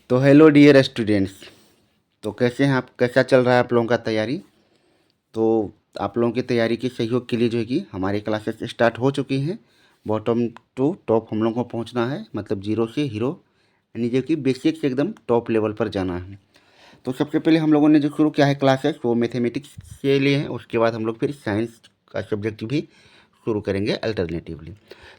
तो hello dear students. तो कैसे हैं आप, कैसा चल रहा है आप लोगों का तैयारी? तो आप लोगों की तैयारी के सहयोग के लिए जो है कि हमारी क्लासेस स्टार्ट हो चुकी हैं। बॉटम टू टॉप हम लोगों को पहुंचना है, मतलब जीरो से हीरो, यानी जो कि बेसिक से एकदम टॉप लेवल पर जाना है। तो सबसे पहले हम लोगों ने जो शुरू किया है क्लासेस वो मैथमेटिक्स के लिए है। उसके बाद हम लोग फिर साइंस का सब्जेक्ट भी शुरू करेंगे अल्टरनेटिवली।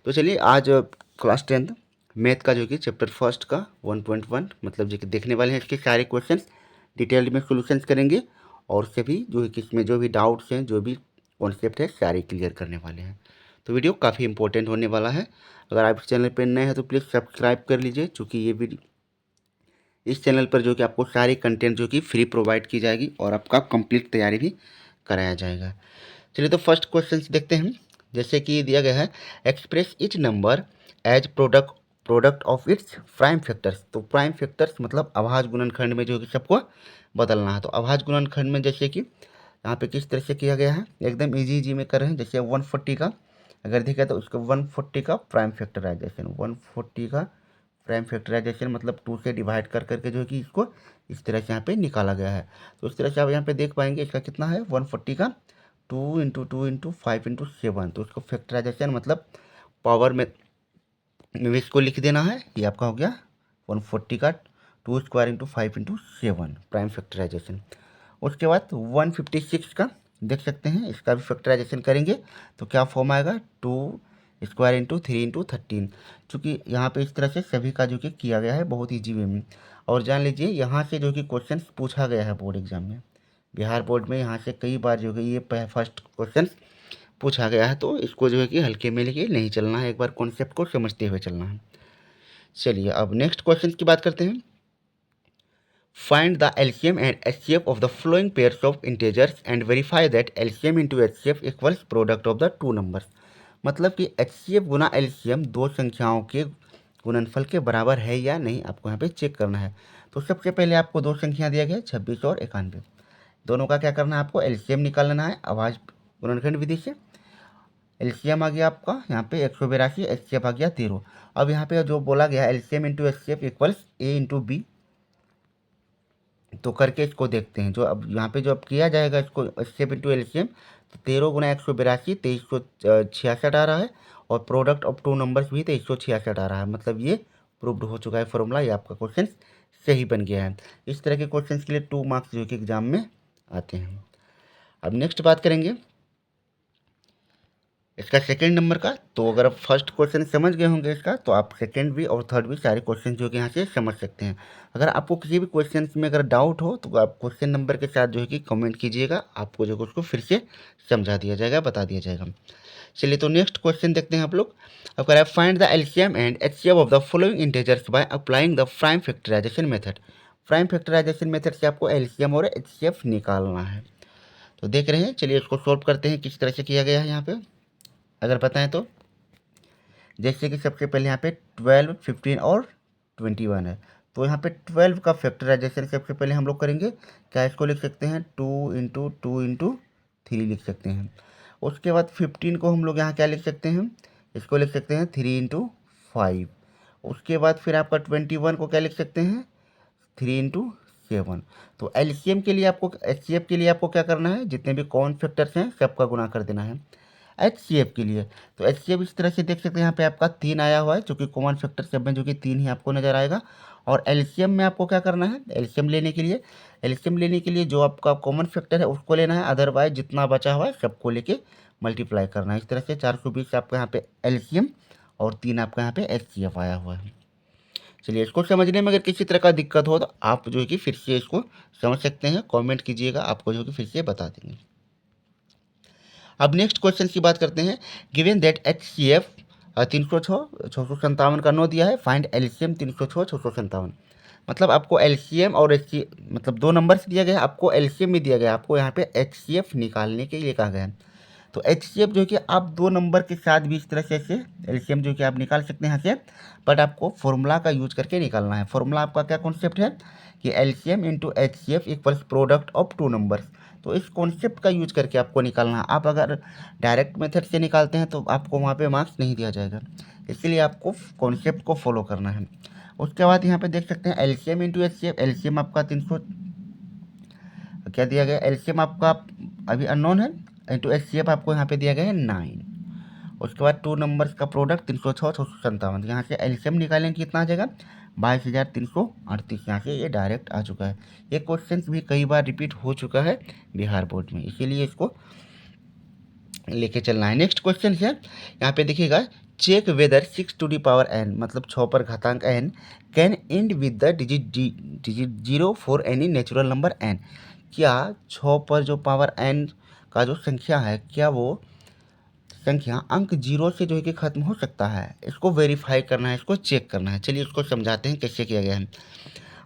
तो चलिए आज क्लास 10th मैथ का जो कि चैप्टर फर्स्ट का 1.1 मतलब जो कि देखने वाले हैं। इसके सारे क्वेश्चंस डिटेल्ड में सॉल्यूशंस करेंगे और सभी जो है कि इसमें जो भी डाउट्स हैं, जो भी कॉन्सेप्ट है, सारे क्लियर करने वाले हैं। तो वीडियो काफ़ी इंपॉर्टेंट होने वाला है। अगर आप इस चैनल पर नए हैं तो प्लीज़ सब्सक्राइब कर लीजिए, चूँकि ये वीडियो इस चैनल पर जो कि आपको सारी कंटेंट जो कि फ्री प्रोवाइड की जाएगी और आपका कंप्लीट तैयारी भी कराया जाएगा। चलिए तो फर्स्ट क्वेश्चन देखते हैं। जैसे कि दिया गया है, express each number as product of its prime factors. तो प्राइम फैक्टर्स मतलब अभाज्य गुणनखंड में जो कि सबको बदलना है। तो अभाज्य गुणनखंड में जैसे कि यहाँ पे किस तरह से किया गया है, एकदम इजी में कर रहे हैं। जैसे 140 का अगर देखा तो उसको 140 का प्राइम फैक्टराइजेशन, 140 का प्राइम फैक्टराइजेशन मतलब 2 से डिवाइड कर करके जो है कि इसको इस तरह से यहाँ पे निकाला गया है। तो इस तरह से आप यहाँ पे देख पाएंगे इसका कितना है, 140 का 2 × 2 × 5 × 7। तो उसको फैक्टराइजेशन मतलब पावर में इसको लिख देना है। ये आपका हो गया 140 का 2² × 5 × 7 प्राइम फैक्टराइजेशन। उसके बाद 156 का देख सकते हैं, इसका भी फैक्टराइजेशन करेंगे तो क्या फॉर्म आएगा, 2² × 3 × 13। चूँकि यहाँ पे इस तरह से सभी का जो कि किया गया है बहुत ईजी वे में। और जान लीजिए यहाँ से जो कि क्वेश्चन पूछा गया है बोर्ड एग्जाम में, बिहार बोर्ड में यहाँ से कई बार जो कि ये फर्स्ट क्वेश्चन पूछा गया है। तो इसको जो है कि हल्के में लेके नहीं चलना है, एक बार कॉन्सेप्ट को समझते हुए चलना है। चलिए अब नेक्स्ट क्वेश्चन की बात करते हैं। Find the LCM and HCF of the flowing pairs of integers and verify that LCM into HCF equals product of the two numbers. मतलब कि एचसीएफ गुना एलसीएम दो संख्याओं के गुणनफल के बराबर है या नहीं, आपको यहाँ पे चेक करना है। तो सबसे पहले आपको दो संख्या दिया गया 26 और 91। दोनों का क्या करना है, आपको एलसीएम निकालना है अभाज्य गुणनखंड विधि से। एलसीएम आ गया आपका यहाँ पे 182, एचसीएफ आ गया 13। अब यहाँ पे जो बोला गया LCM into HCF equals a into B, तो करके इसको देखते हैं। जो अब यहाँ पे जो अब किया जाएगा इसको एचसीएफ इंटू एलसीएम, तो 13 × 182 2366 आ रहा है और प्रोडक्ट ऑफ टू नंबर्स भी 2366 आ रहा है। मतलब ये प्रूव्ड हो चुका है फॉर्मूला, ये आपका क्वेश्चन सही बन गया है। इस तरह के क्वेश्चन के लिए 2 मार्क्स जो कि एग्जाम में आते हैं। अब नेक्स्ट बात करेंगे इसका सेकंड नंबर का। तो अगर आप फर्स्ट क्वेश्चन समझ गए होंगे इसका, तो आप सेकंड भी और थर्ड भी सारे क्वेश्चन जो कि यहाँ से समझ सकते हैं। अगर आपको किसी भी क्वेश्चन में अगर डाउट हो तो आप क्वेश्चन नंबर के साथ जो है कि कमेंट कीजिएगा, आपको जो उसको फिर से समझा दिया जाएगा, बता दिया जाएगा। चलिए तो नेक्स्ट क्वेश्चन देखते हैं आप लोग। अब कह रहा है find the LCM and HCF of the following integers by applying the prime factorisation method. Prime factorisation method से आपको एलसीएम और एचसीएफ निकालना है। तो देख रहे हैं, चलिए इसको सॉल्व करते हैं किस तरह से किया गया है यहाँ पे अगर बताएं तो। जैसे कि सबसे पहले यहाँ पे 12, 15 और 21 है। तो यहाँ पे 12 का फैक्टराइजेशन सबसे पहले हम लोग करेंगे। क्या इसको लिख सकते हैं, 2 × 2 × 3 लिख सकते हैं। उसके बाद 15 को हम लोग यहाँ क्या लिख सकते हैं, इसको लिख सकते हैं 3 × 5। उसके बाद फिर आपका 21 को क्या लिख सकते हैं, 3 × 7। तो एलसीएम के लिए आपको, एचसीएफ के लिए आपको क्या करना है, जितने भी कॉमन फैक्टर्स हैं सबका गुणा कर देना है। एचसीएफ के लिए तो एचसीएफ इस तरह से देख सकते हैं, यहाँ पे आपका 3 आया हुआ है, जो कि कॉमन फैक्टर सब में जो कि 3 ही आपको नजर आएगा। और एलसीएम में आपको क्या करना है, एलसीएम लेने के लिए जो आपका कॉमन फैक्टर है उसको लेना है, अदरवाइज जितना बचा हुआ है सबको लेके मल्टीप्लाई करना है। इस तरह से 420 आपका यहाँ पे एलसीएम और 3 आपका यहाँ पे एचसीएफ आया हुआ है। चलिए इसको समझने में अगर किसी तरह का दिक्कत हो तो आप जो है कि फिर से इसको समझ सकते हैं, कमेंट कीजिएगा, आपको जो कि फिर से बता देंगे। अब नेक्स्ट क्वेश्चन की बात करते हैं। गिवन दैट एचसीएफ 306 657 का 9 दिया है, फाइंड एलसीएम 306 657। मतलब आपको एलसीएम और एचसी मतलब दो नंबर से दिया गया है, आपको एलसीएम भी दिया गया है, आपको यहाँ पे एचसीएफ निकालने के लिए कहा गया है। तो एचसीएफ जो कि आप दो नंबर के साथ भी इस तरह से एलसीएम जो कि आप निकाल सकते हैं यहाँ से, बट आपको फॉर्मूला का यूज करके निकालना है। फॉर्मूला आपका क्या कॉन्सेप्ट है कि LCM into HCF equals product of two numbers. तो इस कॉन्सेप्ट का यूज करके आपको निकालना है। आप अगर डायरेक्ट मेथड से निकालते हैं तो आपको वहाँ पे मार्क्स नहीं दिया जाएगा, इसलिए आपको कॉन्सेप्ट को फॉलो करना है। उसके बाद यहाँ पे देख सकते हैं एलसीएम इंटू एचसीएफ। एलसीएम आपका 300 क्या दिया गया, एलसीएम आपका अभी अननोन है, इंटू एचसीएफ आपको यहाँ पे दिया गया है 9। उसके बाद टू नंबर्स का प्रोडक्ट 306 657, यहाँ से एलसीएम निकालेंगे कितना आ जाएगा 22,338। यहाँ से ये डायरेक्ट आ चुका है। ये क्वेश्चन भी कई बार रिपीट हो चुका है बिहार बोर्ड में, इसीलिए इसको लेके चलना है। नेक्स्ट क्वेश्चन है, यहाँ पे देखिएगा check whether 6 to the power n मतलब 6 पर घातांक n can end with the digit 0 for any natural number n। क्या 6 पर जो पावर n का जो संख्या है, क्या वो संख्या अंक 0 से जो है कि खत्म हो सकता है? इसको वेरीफाई करना है, इसको चेक करना है। चलिए इसको समझाते हैं कैसे किया गया है।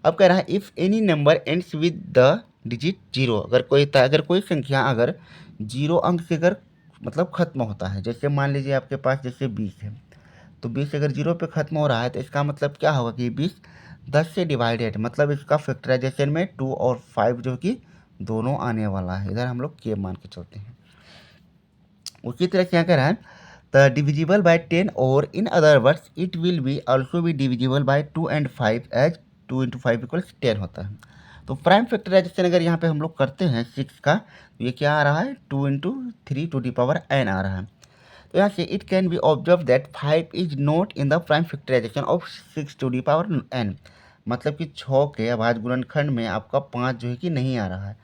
अब कह रहा है if any number ends with the digit 0, अगर कोई संख्या अगर 0 अंक से अगर मतलब खत्म होता है, जैसे मान लीजिए आपके पास जैसे 20 है, तो 20 अगर 0 पे खत्म हो रहा है तो इसका मतलब क्या होगा कि 20 10 से डिवाइडेड, मतलब इसका फैक्टराइजेशन में 2 और 5 जो कि दोनों आने वाला है। इधर हम लोग के मान के चलते हैं। उसी तरह क्या कह रहा है द डिविजिबल बाय 10 और in other words it will be also be divisible by 2 and 5 as 2 into 5 equals 10 होता है। तो प्राइम फैक्टराइजेशन अगर यहाँ पे हम लोग करते हैं 6 का, तो ये क्या आ रहा है 2 into 3 to the power n आ रहा है। तो यहाँ से it can be observe that 5 is not in the prime factorisation of 6 to the power n, मतलब कि 6 के अभाज्य गुणनखंड में आपका 5 जो है कि नहीं आ रहा है।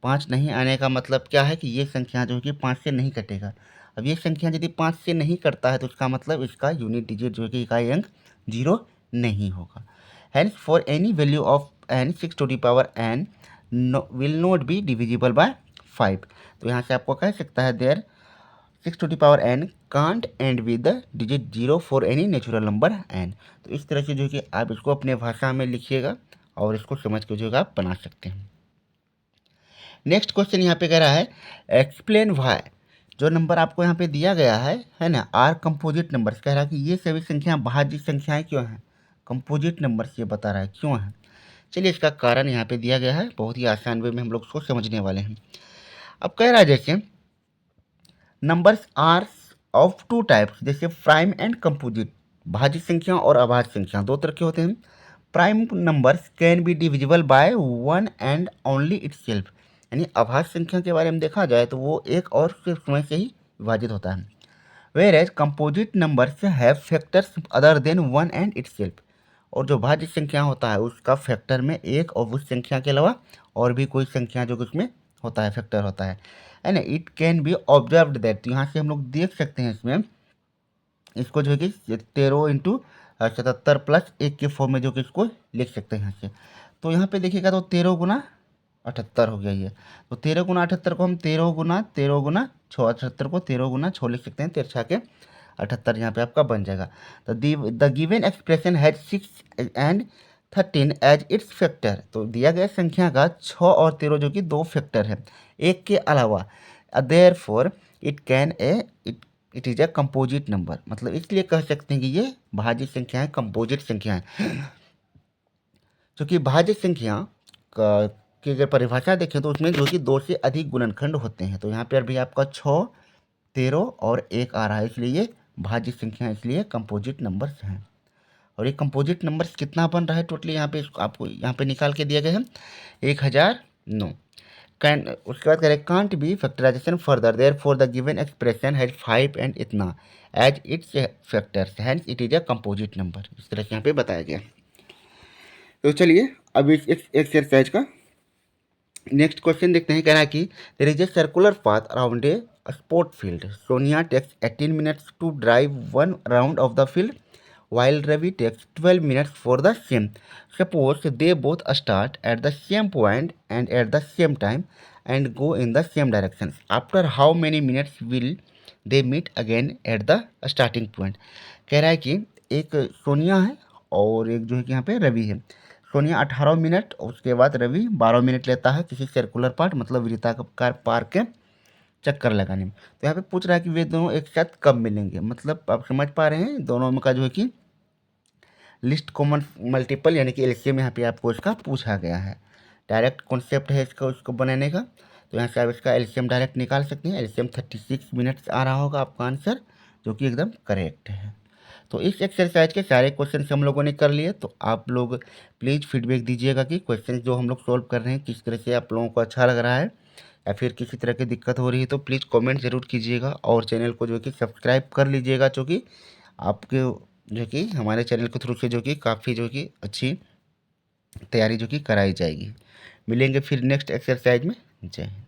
5 नहीं आने का मतलब क्या है कि ये संख्या जो है कि 5 से नहीं कटेगा। अब ये संख्या यदि 5 से नहीं कटता है तो उसका मतलब इसका यूनिट डिजिट जो है कि इकाई अंक 0 नहीं होगा। Hence for any value of n 6 to the power n will not be divisible by 5। तो यहाँ से आपको कह सकता है there 6 to the power n can't end with the digit 0 for any natural number n। तो इस तरह से जो है कि आप इसको अपने भाषा में लिखिएगा और इसको समझ के जो है आप बना सकते हैं। नेक्स्ट क्वेश्चन यहाँ पे कह रहा है एक्सप्लेन वाई, जो नंबर आपको यहाँ पे दिया गया है ना, आर कंपोजिट नंबर्स, कह रहा है कि ये सभी संख्याएं भाज्य संख्याएं क्यों हैं, कंपोजिट नंबर्स ये बता रहा है क्यों है। चलिए इसका कारण यहाँ पे दिया गया है, बहुत ही आसान वे में हम लोग उसको समझने वाले हैं। अब कह रहा है जैसे numbers are of two types, जैसे प्राइम एंड कंपोजिट, भाज्य संख्या और अभाज्य संख्या दो तरह के होते हैं। Prime numbers can be divisible bye 1 and only itself, यानी अभाज्य संख्या के बारे में देखा जाए तो वो एक और सिर्फ समय से ही विभाजित होता है। Whereas composite numbers have factors other than 1 and itself, और जो भाज्य संख्या होता है उसका फैक्टर में एक और उस संख्या के अलावा और भी कोई संख्या जो कि उसमें होता है फैक्टर होता है ना। It can B observed that, यहाँ से हम लोग देख सकते हैं इसमें, इसको जो है कि 13 इंटू 77 प्लस 1 के फॉर्म में जो कि इसको लिख सकते हैं यहाँ से। तो यहाँ पे देखिएगा तो 13 गुना 78 हो गया ये। तो 13 गुना 78 को हम 13 गुना 6, 78 को 13 गुना 6 लिख सकते हैं, 13 के 78 यहाँ पे आपका बन जाएगा। तो the given expression has 6 and 13 as its factor, तो दिया गया संख्या का 6 और 13 जो कि दो फैक्टर है एक के अलावा, therefore it can it is a composite number, मतलब इसलिए कह सकते हैं कि ये भाज्य संख्या है, कंपोजिट संख्या है। क्योंकि भाज्य संख्या की अगर परिभाषा देखें तो उसमें जो कि 2 से अधिक गुणनखंड होते हैं। तो यहाँ पर भी आपका 6, 13 और 1 आ रहा है, इसलिए ये भाज्य संख्या, इसलिए कंपोजिट नंबर्स हैं। और ये कंपोजिट नंबर्स कितना बन रहा है टोटली, यहाँ पे आपको यहाँ पे निकाल के दिया गया है 1009। कैन, उसके बाद कह रहे can't be factorization further, therefore the given expression has 5 and इतना as it's factors, hence it is a composite number. इस तरह से यहाँ पे बताया गया। तो चलिए अब इस एक्सरसाइज का नेक्स्ट क्वेश्चन देखते हैं। कह रहा है कि there is a circular path around a sport field, Sonia takes 18 minutes to drive 1 round of the field while Ravi takes 12 minutes for the same. Suppose they both start at the same point and at the same time and go in the same directions. After how many minutes will they meet again at the starting point? कह रहा है कि एक सोनिया है और एक जो है कि यहाँ पे रवि है। सोनिया 18 मिनट, उसके बाद रवि 12 मिनट लेता है किसी सर्कुलर पार्ट मतलब वृत्ताकार पार्क के चक्कर लगाने में। तो यहाँ पे पूछ रहा है कि वे दोनों एक साथ कब मिलेंगे, मतलब आप समझ पा रहे हैं दोनों में का जो है कि लिस्ट कॉमन मल्टीपल यानी कि एलसीएम यहाँ पे आपको इसका पूछा गया है। डायरेक्ट कॉन्सेप्ट है इसका उसको बनाने का, तो यहाँ से आप इसका एलसीएम डायरेक्ट निकाल सकते हैं। एलसीएम 36 मिनट्स आ रहा होगा आपका आंसर, जो कि एकदम करेक्ट है। तो इस एक्सरसाइज के सारे क्वेश्चन हम लोगों ने कर लिए। तो आप लोग प्लीज़ फीडबैक दीजिएगा कि क्वेश्चन जो हम लोग सॉल्व कर रहे हैं किस तरह से आप लोगों को अच्छा लग रहा है, या फिर किसी तरह की दिक्कत हो रही है तो प्लीज़ कमेंट ज़रूर कीजिएगा और चैनल को जो कि सब्सक्राइब कर लीजिएगा, क्योंकि आपके जो कि हमारे चैनल के थ्रू से जो कि काफ़ी जो कि अच्छी तैयारी जो कि कराई जाएगी। मिलेंगे फिर नेक्स्ट एक्सरसाइज में। जय हिंद।